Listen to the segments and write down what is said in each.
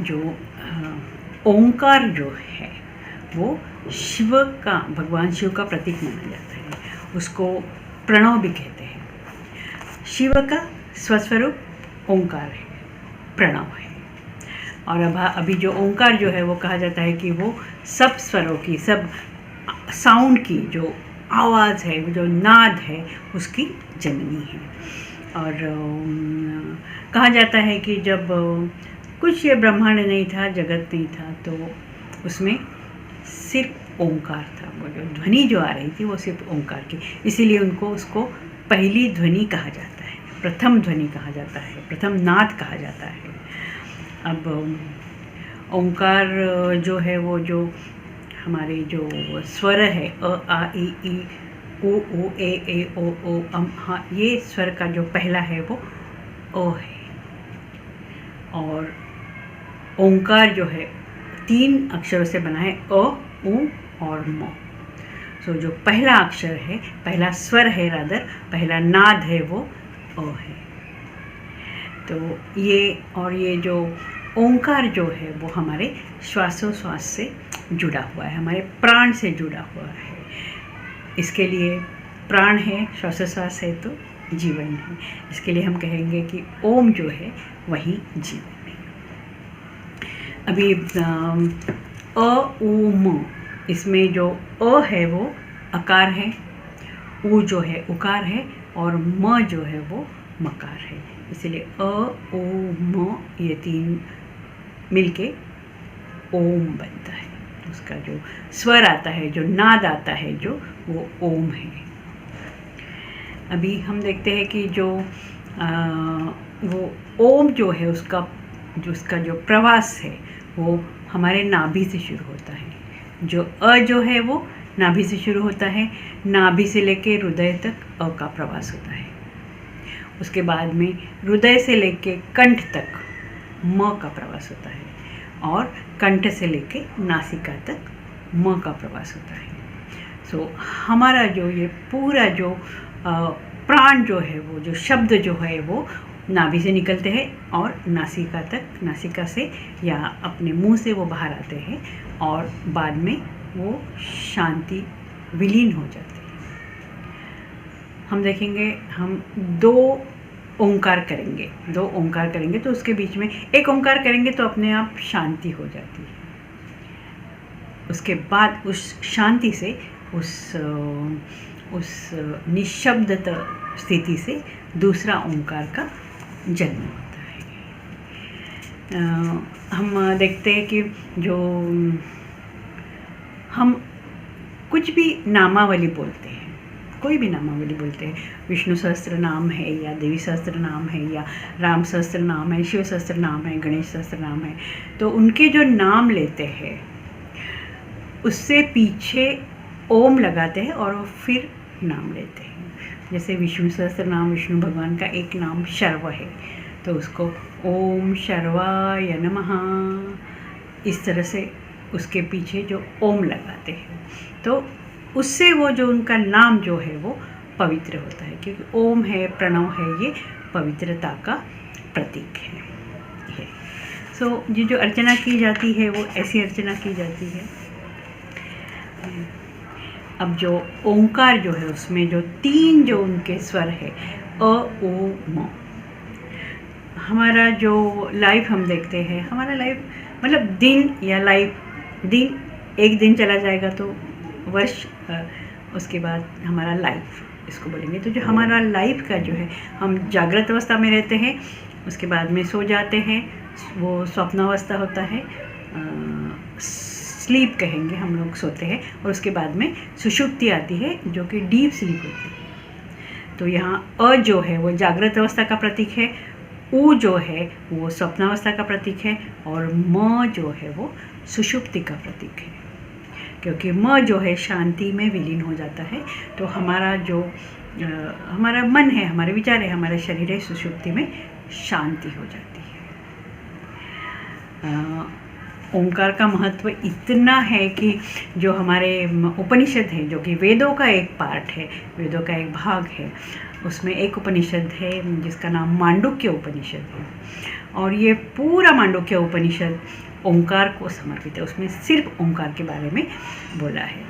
जो ओंकार जो है वो शिव का, भगवान शिव का प्रतीक माना जाता है। उसको प्रणव भी कहते हैं। शिव का स्वस्वरूप ओंकार है, प्रणव है। और अभी जो ओंकार जो है वो कहा जाता है कि वो सब स्वरों की, सब साउंड की जो आवाज़ है, जो नाद है, उसकी जननी है। और कहा जाता है कि जब कुछ ये ब्रह्मांड नहीं था, जगत नहीं था, तो उसमें सिर्फ ओंकार था। वो जो ध्वनि जो आ रही थी वो सिर्फ ओंकार की, इसीलिए उसको पहली ध्वनि कहा जाता है, प्रथम ध्वनि कहा जाता है, प्रथम नाद कहा जाता है। अब ओंकार जो है वो जो हमारे जो स्वर है अ आ ई ई उ ए ओ अम, हाँ, ये स्वर का जो पहला है वो ओ है। और ओंकार जो है 3 अक्षरों से बना है, अ, उ और म। सो जो पहला अक्षर है, पहला स्वर है, रादर पहला नाद है, वो ओ है। तो ये जो ओंकार जो है वो हमारे श्वासोश्वास से जुड़ा हुआ है, हमारे प्राण से जुड़ा हुआ है। इसके लिए प्राण है, श्वासोश्वास है तो जीवन है। इसके लिए हम कहेंगे कि ओम जो है वही जीवन है। अभी अ उ म, इसमें जो अ है वो अकार है, उ जो है उकार है, और म जो है वो मकार है। इसलिए अ उ म ये 3 मिलके ओम बनता है। उसका जो स्वर आता है, जो नाद आता है, जो वो ओम है। अभी हम देखते हैं कि जो वो ओम जो है उसका जो प्रवास है वो हमारे नाभि से शुरू होता है। जो अ जो है वो नाभि से शुरू होता है, नाभि से लेके हृदय तक अ का प्रवास होता है। उसके बाद में हृदय से लेके कंठ तक म का प्रवास होता है, और कंठ से लेके नासिका तक म का प्रवास होता है। सो हमारा जो ये पूरा जो प्राण जो है, वो जो शब्द जो है वो नाभि से निकलते हैं और नासिका तक, नासिका से या अपने मुंह से वो बाहर आते हैं, और बाद में वो शांति विलीन हो जाते हैं। हम देखेंगे, हम 2 ओंकार करेंगे तो उसके बीच में एक ओंकार करेंगे तो अपने आप शांति हो जाती है। उसके बाद उस शांति से, उस निशब्दता स्थिति से दूसरा ओंकार का जन्म होता है। हम देखते हैं कि जो हम कुछ भी नामावली बोलते हैं, कोई भी नामावली बोलते हैं, विष्णु सहस्त्र नाम है या देवी सहस्त्र नाम है या राम सहस्त्र नाम है, शिव सहस्त्र नाम है, गणेश सहस्त्र नाम है, तो उनके जो नाम लेते हैं उससे पीछे ओम लगाते हैं और फिर नाम लेते हैं। जैसे विष्णु सहस्त्र नाम, विष्णु भगवान का एक नाम शर्व है, तो उसको ओम शर्वाय नमः, इस तरह से उसके पीछे जो ओम लगाते हैं, तो उससे वो जो उनका नाम जो है वो पवित्र होता है, क्योंकि ओम है, प्रणव है, ये पवित्रता का प्रतीक है। सो ये जो अर्चना की जाती है वो ऐसी अर्चना की जाती है। अब जो ओंकार जो है उसमें जो 3 जो उनके स्वर है, अ उ म, हमारा जो लाइफ हम देखते हैं, हमारा लाइफ मतलब दिन या लाइफ, दिन एक दिन चला जाएगा तो वर्ष, उसके बाद हमारा लाइफ इसको बोलेंगे। तो जो हमारा लाइफ का जो है, हम जागृत अवस्था में रहते हैं, उसके बाद में सो जाते हैं, वो स्वप्नावस्था होता है, स्लीप कहेंगे हम लोग, सोते हैं, और उसके बाद में सुषुप्ति आती है जो कि डीप स्लीप होती है। तो यहाँ अ जो है वो जागृत अवस्था का प्रतीक है, उ जो है वो स्वप्नावस्था का प्रतीक है, और म जो है वो सुषुप्ति का प्रतीक है, क्योंकि म जो है शांति में विलीन हो जाता है। तो हमारा जो हमारा मन है, हमारे विचार है, हमारा शरीर है, सुषुप्ति में शांति हो जाती है। ओंकार का महत्व इतना है कि जो हमारे उपनिषद है, जो कि वेदों का एक पार्ट है, वेदों का एक भाग है, उसमें एक उपनिषद है जिसका नाम मांडुक्य उपनिषद है, और ये पूरा मांडुक्य उपनिषद ओंकार को समर्पित है। उसमें सिर्फ ओंकार के बारे में बोला है।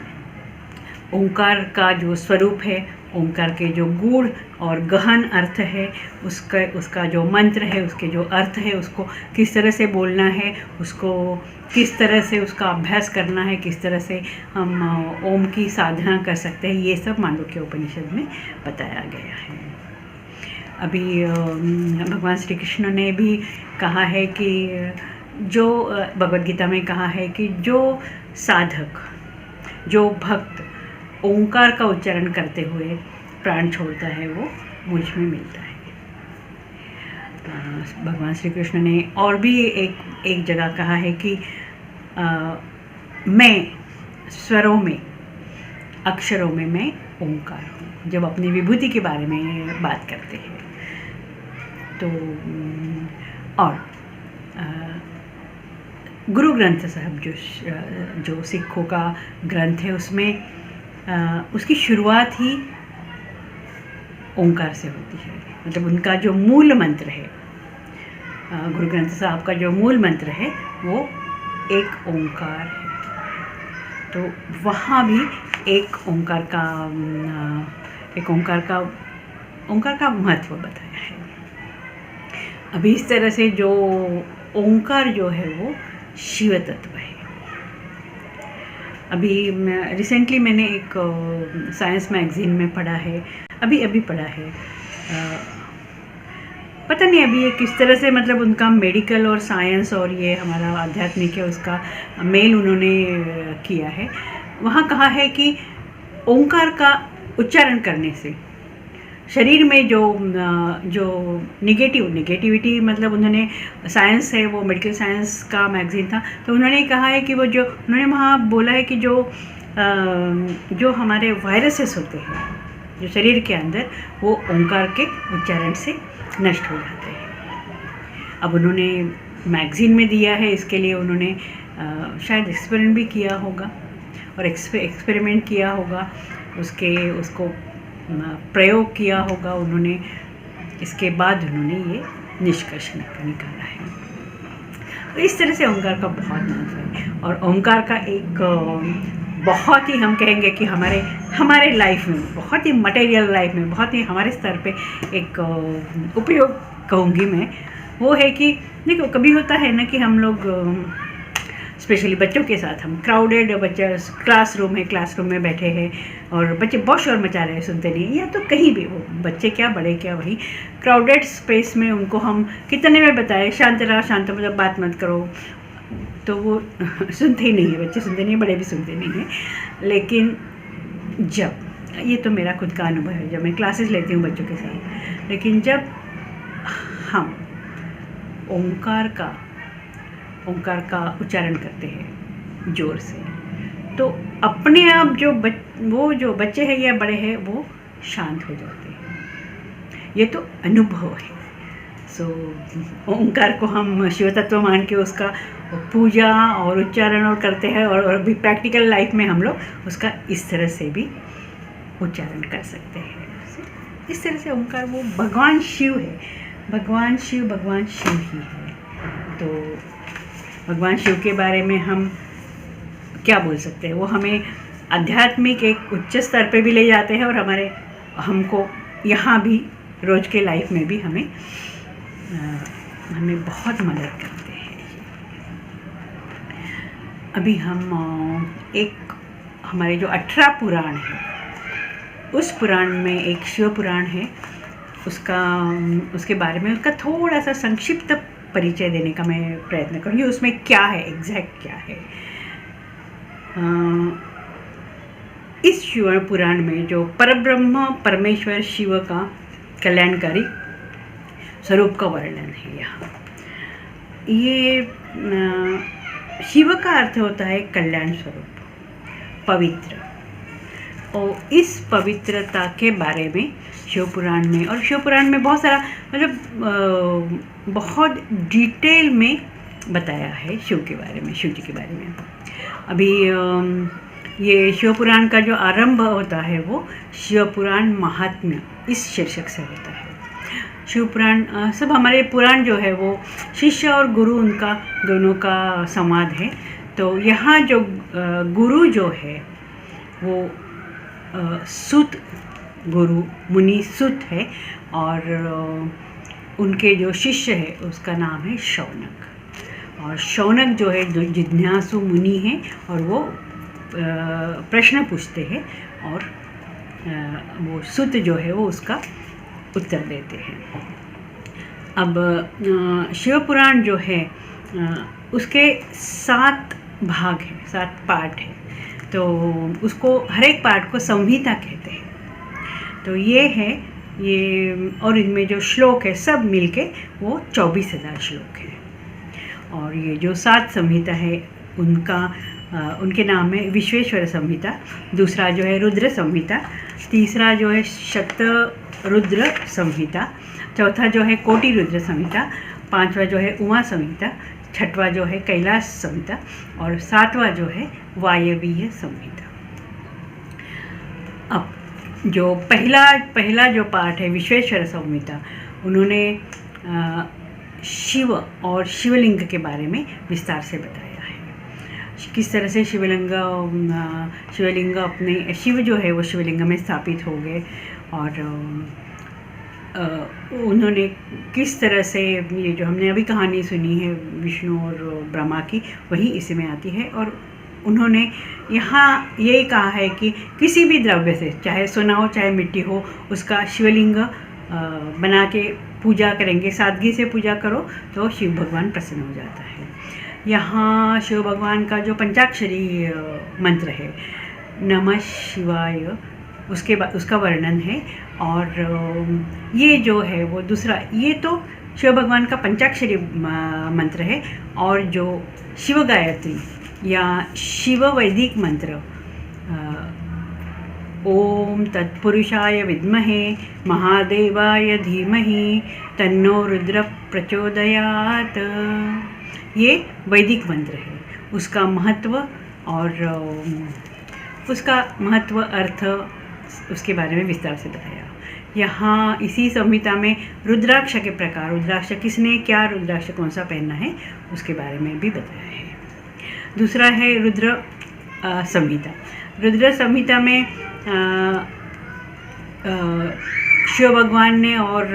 ओंकार का जो स्वरूप है, ओंकार के जो गूढ़ और गहन अर्थ है, उसका जो मंत्र है, उसके जो अर्थ है, उसको किस तरह से बोलना है, उसको किस तरह से उसका अभ्यास करना है, किस तरह से हम ओम की साधना कर सकते हैं, ये सब मांडुक्य उपनिषद में बताया गया है। अभी भगवान श्री कृष्ण ने भी कहा है कि जो भगवद गीता में कहा है कि जो साधक, जो भक्त ओंकार का उच्चारण करते हुए प्राण छोड़ता है वो मुझ में मिलता है। भगवान श्री कृष्ण ने और भी एक जगह कहा है कि मैं स्वरों में, अक्षरों में मैं ओंकार हूँ, जब अपनी विभूति के बारे में बात करते हैं। तो और गुरु ग्रंथ साहब जो सिखों का ग्रंथ है, उसमें उसकी शुरुआत ही ओंकार से होती है। मतलब उनका जो मूल मंत्र है, गुरु ग्रंथ साहब का जो मूल मंत्र है वो एक ओंकार है। तो वहाँ भी एक ओंकार का महत्व बताया है। अभी इस तरह से जो ओंकार जो है वो शिव तत्व है। अभी रिसेंटली मैंने एक साइंस मैगज़ीन में पढ़ा है, अभी पढ़ा है, पता नहीं अभी ये किस तरह से, मतलब उनका मेडिकल और साइंस और ये हमारा आध्यात्मिक है उसका मेल उन्होंने किया है। वहाँ कहा है कि ओंकार का उच्चारण करने से शरीर में जो निगेटिविटी, मतलब उन्होंने साइंस है, वो मेडिकल साइंस का मैगज़ीन था, तो उन्होंने कहा है कि वो जो उन्होंने वहाँ बोला है कि जो हमारे वायरसेस होते हैं जो शरीर के अंदर, वो ओंकार के उच्चारण से नष्ट हो जाते हैं। अब उन्होंने मैगज़ीन में दिया है, इसके लिए उन्होंने शायद एक्सपेरिमेंट भी किया होगा और एक्सपेरिमेंट किया होगा, उसको प्रयोग किया होगा उन्होंने, इसके बाद उन्होंने ये निष्कर्ष निकाला है। तो इस तरह से ओंकार का बहुत महत्व है। और ओंकार का एक बहुत ही, हम कहेंगे कि हमारे लाइफ में, बहुत ही मटेरियल लाइफ में, बहुत ही हमारे स्तर पे एक उपयोग कहूँगी मैं, वो है कि देखो कभी होता है ना कि हम लोग स्पेशली बच्चों के साथ, हम क्राउडेड क्लासरूम में बैठे हैं और बच्चे बहुत शोर मचा रहे हैं, सुनते नहीं, या तो कहीं भी, वो बच्चे क्या बड़े क्या, वही क्राउडेड स्पेस में उनको हम कितने में बताएं शांत रहो, शांत मतलब बात मत करो, तो वो सुनते ही नहीं है, बच्चे सुनते नहीं है, बड़े भी सुनते नहीं हैं। लेकिन जब, ये तो मेरा खुद का अनुभव है, जब मैं क्लासेस लेती हूँ बच्चों के साथ, लेकिन जब हम ओंकार का उच्चारण करते हैं जोर से, तो अपने आप जो बच्चे हैं या बड़े हैं वो शांत हो जाते हैं। ये तो अनुभव है। ओंकार को हम शिव तत्व मान के उसका पूजा और उच्चारण और करते हैं, और अभी प्रैक्टिकल लाइफ में हम लोग उसका इस तरह से भी उच्चारण कर सकते हैं। इस तरह से ओंकार वो भगवान शिव है, भगवान शिव ही है। तो भगवान शिव के बारे में हम क्या बोल सकते हैं, वो हमें आध्यात्मिक एक उच्च स्तर पे भी ले जाते हैं और हमको यहाँ भी रोज के लाइफ में भी हमें बहुत मदद करते हैं। अभी हम हमारे जो 18 पुराण है, उस पुराण में एक शिव पुराण है, उसके बारे में उसका थोड़ा सा संक्षिप्त परिचय देने का मैं प्रयत्न करूँगी। उसमें क्या है, एग्जैक्ट क्या है। इस शिव पुराण में जो परब्रह्म परमेश्वर शिव का कल्याणकारी स्वरूप का वर्णन है। यहाँ ये शिव का अर्थ होता है कल्याण स्वरूप, पवित्र, और इस पवित्रता के बारे में शिव पुराण में बहुत सारा, मतलब बहुत डिटेल में बताया है शिव जी के बारे में। अभी ये शिव पुराण का जो आरंभ होता है वो शिव पुराण महात्म्य इस शीर्षक से होता है। शिव पुराण सब हमारे पुराण जो है वो शिष्य और गुरु उनका दोनों का संवाद है। तो यहाँ जो गुरु जो है वो सुत गुरु मुनि सुत है, और उनके जो शिष्य है उसका नाम है शौनक। और शौनक जो है जो जिज्ञासु मुनि हैं, और वो प्रश्न पूछते हैं, और वो सुत जो है वो उसका उत्तर देते हैं। अब शिव पुराण जो है उसके 7 भाग हैं, 7 पार्ट हैं। तो उसको हर एक पार्ट को संहिता कहते हैं। तो ये है ये, और इनमें जो श्लोक है सब मिलके वो 24,000 श्लोक है। और ये जो 7 संहिता है उनके नाम है विश्वेश्वर संहिता, दूसरा जो है रुद्र संहिता, तीसरा जो है शतरुद्र संहिता, चौथा जो है कोटि रुद्र संहिता, 5वां जो है उमा संहिता, 6वां जो है कैलाश संहिता, और 7वां जो है वायवीय संहिता। अब जो पहला जो पार्ट है विश्वेश्वर संहिता, उन्होंने शिव और शिवलिंग के बारे में विस्तार से बताया है। किस तरह से शिवलिंग अपने शिव जो है वो शिवलिंग में स्थापित हो गए, और उन्होंने किस तरह से, ये जो हमने अभी कहानी सुनी है विष्णु और ब्रह्मा की, वही इसमें आती है। और उन्होंने यहाँ यही कहा है कि किसी भी द्रव्य से, चाहे सोना हो चाहे मिट्टी हो, उसका शिवलिंग बना के पूजा करेंगे, सादगी से पूजा करो तो शिव भगवान प्रसन्न हो जाता है। यहाँ शिव भगवान का जो पंचाक्षरी मंत्र है नमः शिवाय, उसका वर्णन है। और ये जो है वो दूसरा, ये तो शिव भगवान का पंचाक्षरी मंत्र है। और जो शिव गायत्री या शिव वैदिक मंत्र, ओम तत्पुरुषाय विद्महे महादेवाय धीमहि तन्नो रुद्र प्रचोदयात्, ये वैदिक मंत्र है। उसका महत्व और उसका महत्व, अर्थ, उसके बारे में विस्तार से बताया। यहाँ इसी संहिता में रुद्राक्ष के प्रकार, रुद्राक्ष किसने क्या, रुद्राक्ष कौन सा पहनना है, उसके बारे में भी बताया है। दूसरा है रुद्र संहिता। रुद्र संहिता में शिव भगवान ने और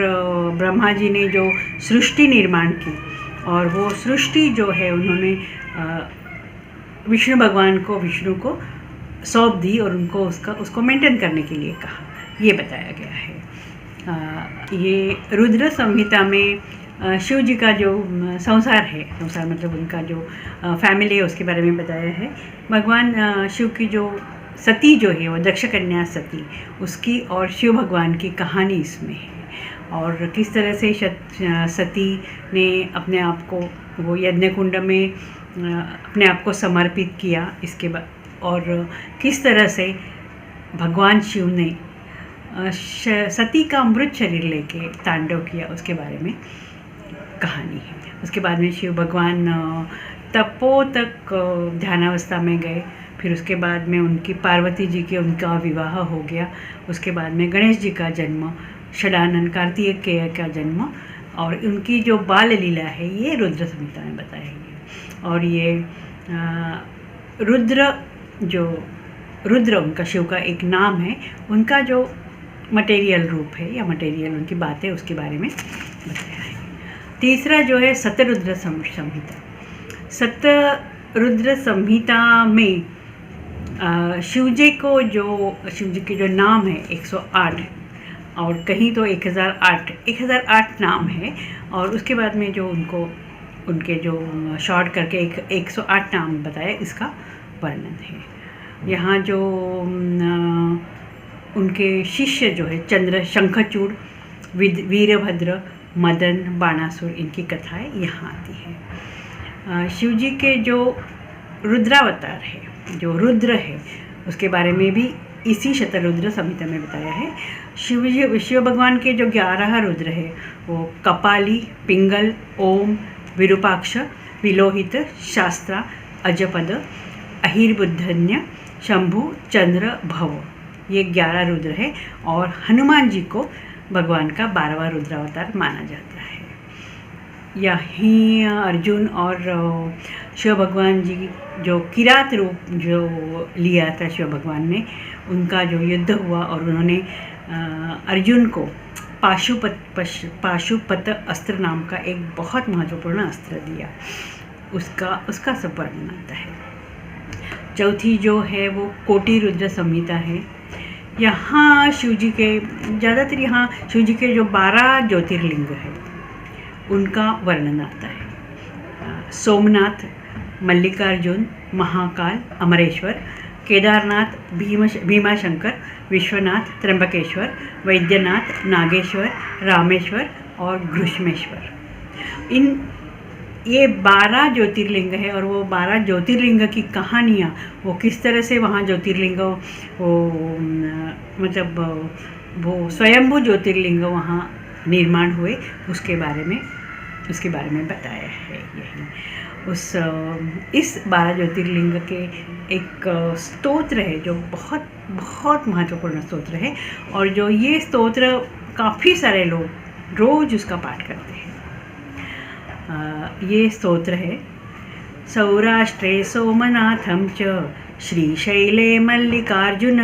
ब्रह्मा जी ने जो सृष्टि निर्माण की, और वो सृष्टि जो है उन्होंने विष्णु को सौंप दी, और उनको उसको मेंटेन करने के लिए कहा, ये बताया गया है। ये रुद्र संहिता में शिव जी का जो संसार है, संसार मतलब उनका जो फैमिली है, उसके बारे में बताया है। भगवान शिव की जो सती जो है वो दक्ष कन्या सती, उसकी और शिव भगवान की कहानी इसमें है। और किस तरह से सती ने अपने आप को वो यज्ञ कुंड में अपने आप को समर्पित किया, इसके बाद, और किस तरह से भगवान शिव ने सती का मृत शरीर लेके तांडव किया, उसके बारे में कहानी है। उसके बाद में शिव भगवान तपो तक ध्यानावस्था में गए, फिर उसके बाद में उनकी पार्वती जी के उनका विवाह हो गया। उसके बाद में गणेश जी का जन्म, षडानन कार्तिकेय का जन्म, और उनकी जो बाल लीला है ये रुद्र संहिता में बताई है। और ये रुद्र उनका शिव का एक नाम है, उनका जो मटेरियल रूप है या मटेरियल उनकी बातें, उसके बारे में बताया है। तीसरा जो है शतरुद्र संहिता। शतरुद्र संहिता में शिव जी के जो नाम है 108, और कहीं तो 1008 नाम है। और उसके बाद में जो उनके जो शॉर्ट करके 108 नाम बताए, इसका वर्णन है। यहाँ जो उनके शिष्य जो है चंद्र, शंखचूड़, वीरभद्र, मदन, बाणासुर, इनकी कथाएं यहाँ आती है। शिव जी के जो रुद्रावतार है, जो रुद्र है, उसके बारे में भी इसी शतरुद्र संहिता में बताया है। शिव भगवान के जो 11 रुद्र है वो कपाली, पिंगल, ओम, विरूपाक्ष, विलोहित, शास्त्रा, अजपद, अहिर्बुद्धन्य, शंभु, चंद्र, भव, ये 11 रुद्र है। और हनुमान जी को भगवान का 12वां रुद्रावतार माना जाता है। यहीं अर्जुन और शिव भगवान जी जो किरात रूप जो लिया था शिव भगवान ने, उनका जो युद्ध हुआ और उन्होंने अर्जुन को पाशुपत अस्त्र नाम का एक बहुत महत्वपूर्ण अस्त्र दिया, उसका सब वर्णन आता है। चौथी जो है वो कोटि रुद्र संहिता है। यहाँ शिव जी के ज़्यादातर यहाँ शिव जी के जो 12 ज्योतिर्लिंग है उनका वर्णन आता है। सोमनाथ, मल्लिकार्जुन, महाकाल, अमरेश्वर, केदारनाथ, भीमाशंकर, विश्वनाथ, त्र्यंबकेश्वर, वैद्यनाथ, नागेश्वर, रामेश्वर और घृष्मेश्वर। ये 12 ज्योतिर्लिंग है और वो 12 ज्योतिर्लिंग की कहानियाँ, वो किस तरह से वहाँ ज्योतिर्लिंग मतलब वो स्वयंभू ज्योतिर्लिंग वहाँ निर्माण हुए, उसके बारे में बताया है। यही इस 12 ज्योतिर्लिंग के एक स्तोत्र है जो बहुत बहुत महत्वपूर्ण स्तोत्र है, और जो ये स्तोत्र काफ़ी सारे लोग रोज़ उसका पाठ करते हैं। ये स्तोत्र है: सौराष्ट्रे सोमनाथं च श्रीशैले मल्लिकार्जुन,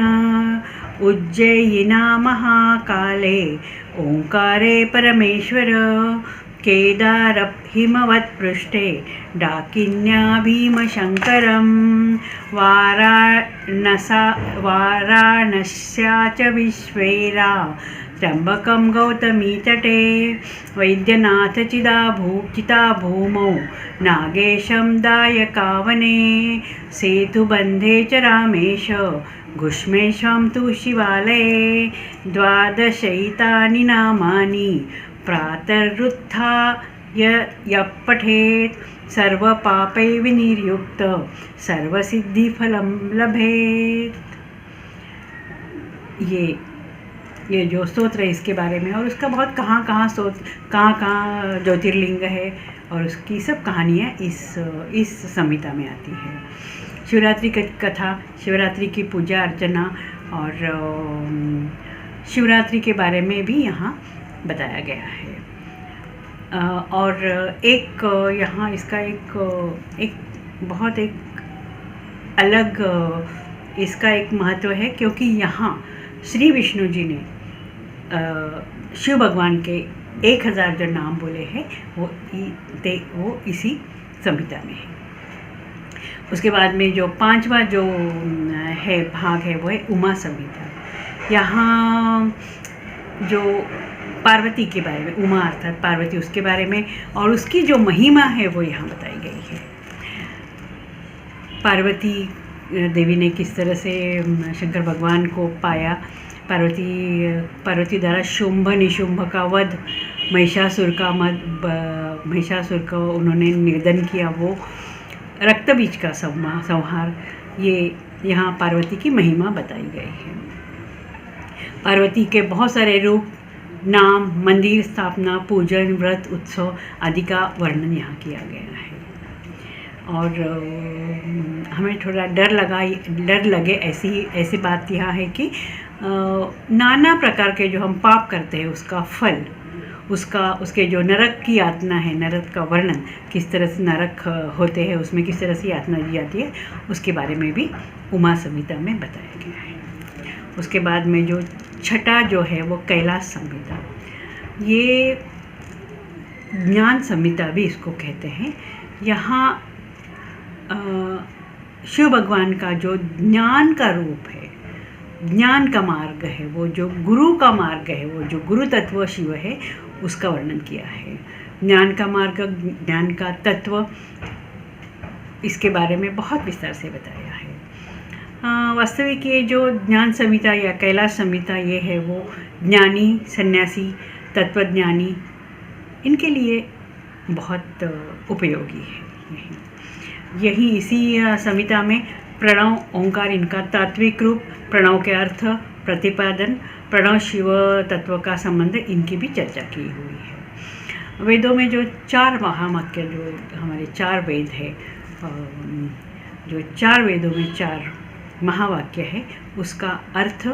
उज्जयिना महाकाले ओंकारे परमेश्वर, केदार हिमवत्पृष्ठे डाकिन्या भीमशङ्करं, वाराणस्या च विश्वेरा त्र्यम्बकं गौतमीतटे, वैद्यनाथ चिताभूमौ नागेशं दायकावने, सेतुबन्धे च रामेश घुष्मेशं तु शिवालये, 12 नामानि प्रातरुत्थाय यः पठेत्, सर्वपापै विनिर्युक्त सर्वसिद्धिफलं लभेत्। ये जो स्तोत्र है इसके बारे में, और उसका बहुत कहाँ ज्योतिर्लिंग है और उसकी सब कहानियाँ इस संहिता में आती है। शिवरात्रि की कथा, शिवरात्रि की पूजा अर्चना और शिवरात्रि के बारे में भी यहाँ बताया गया है। और एक यहाँ इसका एक बहुत अलग इसका एक महत्व है, क्योंकि यहाँ श्री विष्णु जी ने शिव भगवान के 1000 जो नाम बोले हैं वो इसी संहिता में है। उसके बाद में जो 5वां जो है भाग है वो है उमा संहिता। यहाँ जो पार्वती के बारे में, उमा अर्थात पार्वती, उसके बारे में और उसकी जो महिमा है वो यहाँ बताई गई है। पार्वती देवी ने किस तरह से शंकर भगवान को पाया, पार्वती द्वारा शुंभ निशुंभ का वध, महिषासुर को उन्होंने निर्दन किया, वो रक्त बीज का संहार, ये यहाँ पार्वती की महिमा बताई गई है। पार्वती के बहुत सारे रूप, नाम, मंदिर स्थापना, पूजन, व्रत, उत्सव आदि का वर्णन यहाँ किया गया है। और हमें थोड़ा डर लगे ऐसी बात यहाँ है कि नाना प्रकार के जो हम पाप करते हैं उसका फल, उसके जो नरक की यातना है, नरक का वर्णन, किस तरह से नरक होते हैं, उसमें किस तरह से यातना दी जाती है, उसके बारे में भी उमा संहिता में बताया गया है। उसके बाद में जो छठा जो है वो कैलाश संहिता, ये ज्ञान संहिता भी इसको कहते हैं। यहाँ शिव भगवान का जो ज्ञान का रूप है, ज्ञान का मार्ग है, वो जो गुरु का मार्ग है, वो जो गुरु तत्व शिव है, उसका वर्णन किया है। ज्ञान का मार्ग, ज्ञान का तत्व, इसके बारे में बहुत विस्तार से बताया है। वास्तविक ये जो ज्ञान संहिता या कैलाश संहिता ये है वो ज्ञानी, सन्यासी, तत्वज्ञानी, इनके लिए बहुत उपयोगी है। यही इसी संहिता में प्रणव, ओंकार, इनका तात्विक रूप, प्रणव के अर्थ, प्रतिपादन, प्रणव शिव तत्व का संबंध, इनकी भी चर्चा की हुई है। वेदों में जो 4 महावाक्य, जो हमारे 4 वेद है, जो 4 वेदों में 4 महावाक्य है, उसका अर्थ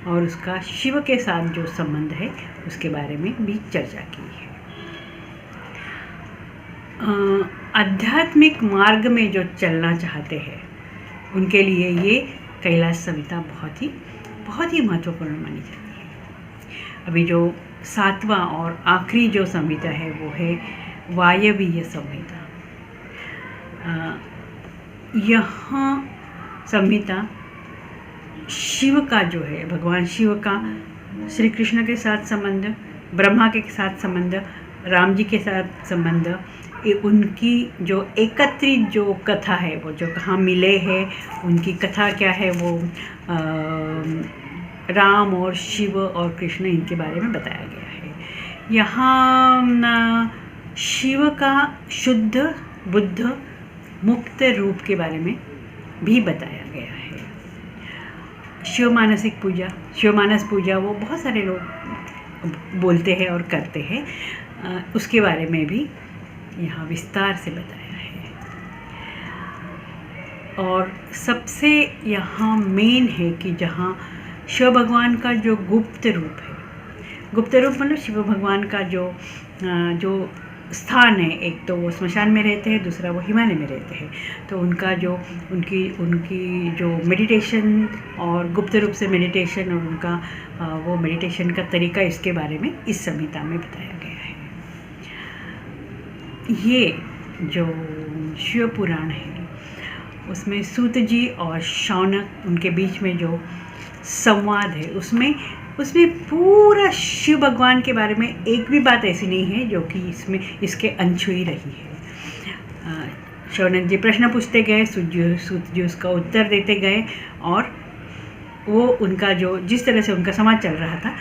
और उसका शिव के साथ जो संबंध है उसके बारे में भी चर्चा की है। आध्यात्मिक मार्ग में जो चलना चाहते हैं उनके लिए ये कैलाश संहिता बहुत ही महत्वपूर्ण मानी जाती है। अभी जो 7वां और आखिरी जो संहिता है वो है वायवीय संहिता। यहाँ संहिता शिव का जो है, भगवान शिव का श्री कृष्ण के साथ संबंध, ब्रह्मा के साथ संबंध, राम जी के साथ संबंध, उनकी जो एकत्रित जो कथा है, वो जो कहाँ मिले हैं, उनकी कथा क्या है, वो राम और शिव और कृष्ण इनके बारे में बताया गया है। यहाँ शिव का शुद्ध बुद्ध मुक्त रूप के बारे में भी बताया गया है। शिवमानस पूजा वो बहुत सारे लोग बोलते हैं और करते हैं, उसके बारे में भी यहाँ विस्तार से बताया है। और सबसे यहाँ मेन है कि जहाँ शिव भगवान का जो गुप्त रूप है, गुप्त रूप मतलब शिव भगवान का जो स्थान है, एक तो वो स्मशान में रहते हैं, दूसरा वो हिमालय में रहते हैं, तो उनका जो उनकी जो मेडिटेशन और गुप्त रूप से मेडिटेशन और उनका वो मेडिटेशन का तरीका, इसके बारे में इस संहिता में बताया गया है। ये जो शिव पुराण है उसमें सूत जी और शौनक उनके बीच में जो संवाद है, उसमें पूरा शिव भगवान के बारे में एक भी बात ऐसी नहीं है जो कि इसके अनछुई रही है। शौनक जी प्रश्न पूछते गए, सूत जी उसका उत्तर देते गए, और वो उनका जो जिस तरह से उनका समाज चल रहा था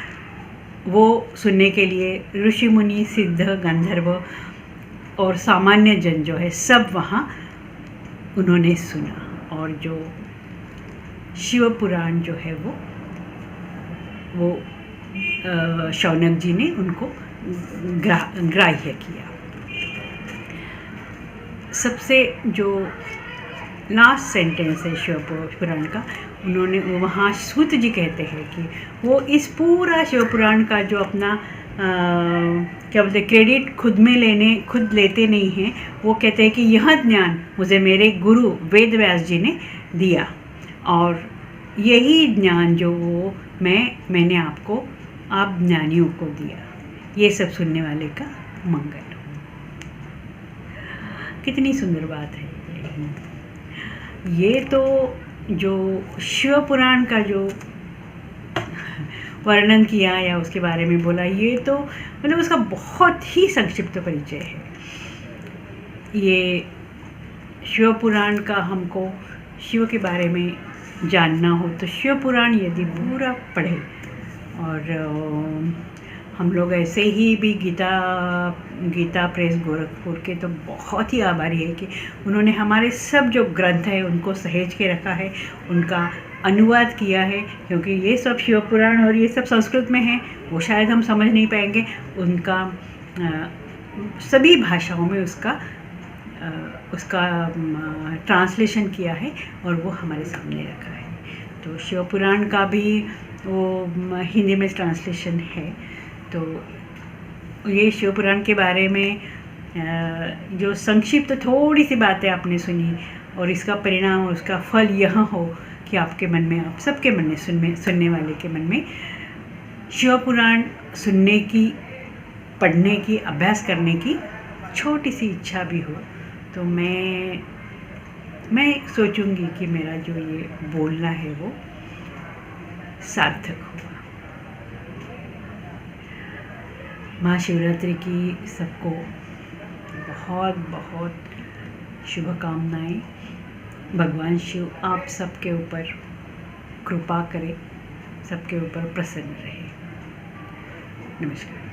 वो सुनने के लिए ऋषि मुनि, सिद्ध, गंधर्व और सामान्य जन जो है सब वहाँ उन्होंने सुना। और जो शिव पुराण जो है वो शौनक जी ने उनको ग्राह्य किया। सबसे जो लास्ट सेंटेंस है शिव पुराण का, उन्होंने वहाँ सूत जी कहते हैं कि वो इस पूरा शिव पुराण का जो अपना क्या बोलते क्रेडिट खुद लेते नहीं हैं। वो कहते हैं कि यह ज्ञान मुझे मेरे गुरु वेद व्यास जी ने दिया, और यही ज्ञान जो मैंने आप ज्ञानियों को दिया, ये सब सुनने वाले का मंगल हो। कितनी सुंदर बात है ये। तो जो शिव पुराण का जो वर्णन किया या उसके बारे में बोला, ये तो मतलब उसका बहुत ही संक्षिप्त परिचय है। ये शिव पुराण का हमको शिव के बारे में जानना हो तो शिव पुराण यदि पूरा पढ़े, और हम लोग ऐसे ही भी गीता प्रेस गोरखपुर के तो बहुत ही आभारी है कि उन्होंने हमारे सब जो ग्रंथ है उनको सहेज के रखा है, उनका अनुवाद किया है, क्योंकि ये सब शिव पुराण और ये सब संस्कृत में है, वो शायद हम समझ नहीं पाएंगे। उनका सभी भाषाओं में उसका ट्रांसलेशन किया है और वो हमारे सामने रखा है। तो शिव पुराण का भी वो हिंदी में ट्रांसलेशन है। तो ये शिव पुराण के बारे में जो संक्षिप्त थोड़ी सी बातें आपने सुनी, और इसका परिणाम और उसका फल यह हो कि आपके मन में, आप सबके मन में, सुनने वाले के मन में शिव पुराण सुनने की, पढ़ने की, अभ्यास करने की छोटी सी इच्छा भी हो, तो मैं सोचूंगी कि मेरा जो ये बोलना है वो सार्थक हुआ। महाशिवरात्रि की सबको बहुत बहुत शुभकामनाएं। भगवान शिव आप सबके ऊपर कृपा करे, सबके ऊपर प्रसन्न रहे। नमस्कार।